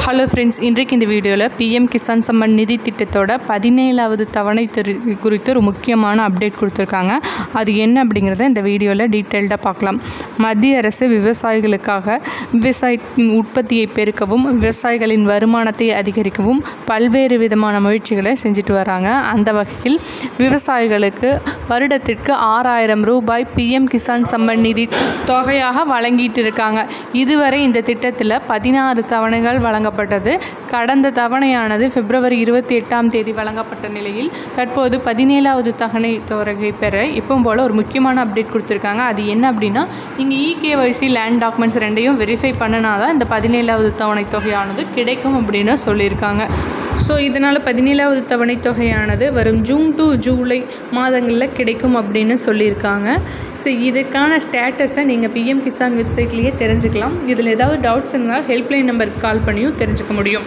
Hello friends, இன்றைக்கு இந்த வீடியோவில் பிஎம் கிசான் சம்மான் நிதி திட்டத்தோட 17வது தவணை குறித்து ஒரு முக்கியமான அப்டேட் கொடுத்துருக்காங்க. அது என்ன அப்படிங்கிறத இந்த வீடியோவில் டீட்டெயில்டாக பார்க்கலாம். மத்திய அரசு விவசாயிகளுக்காக விவசாயத்தின் உற்பத்தியை பெருக்கவும் விவசாயிகளின் வருமானத்தை அதிகரிக்கவும் பல்வேறு விதமான முயற்சிகளை செஞ்சுட்டு வராங்க. அந்த வகையில் விவசாயிகளுக்கு வருடத்திற்கு 6000 ரூபாய் பிஎம் கிசான் சம்மான் நிதி தொகையாக வழங்கிட்டு இருக்காங்க. இதுவரை இந்த திட்டத்தில் 16 தவணைகள் வழங்கப்பட்டது. கடந்த தவணையானது பிப்ரவரி 28ஆம் தேதி வழங்கப்பட்ட நிலையில் தற்போது 17வது தவணை தொகை பெற இப்பவும் போல ஒரு முக்கியமான அப்டேட் கொடுத்துருக்காங்க. அது என்ன அப்படின்னா, இங்கே EKYC லேண்ட் டாக்குமெண்ட்ஸ் ரெண்டையும் வெரிஃபை பண்ணினாதான் இந்த 17வது தவணை தொகையானது கிடைக்கும் அப்படின்னு சொல்லியிருக்காங்க. ஸோ இதனால் 17வது தவணை தொகையானது வரும் ஜூன் டு ஜூலை மாதங்களில் கிடைக்கும் அப்படின்னு சொல்லியிருக்காங்க. ஸோ இதுக்கான ஸ்டேட்டஸை நீங்கள் பிஎம் கிசான் வெப்சைட்லேயே தெரிஞ்சுக்கலாம். இதில் ஏதாவது டவுட்ஸ் இருந்தால் ஹெல்ப்லைன் நம்பருக்கு கால் பண்ணியும் தெரிஞ்சுக்க முடியும்.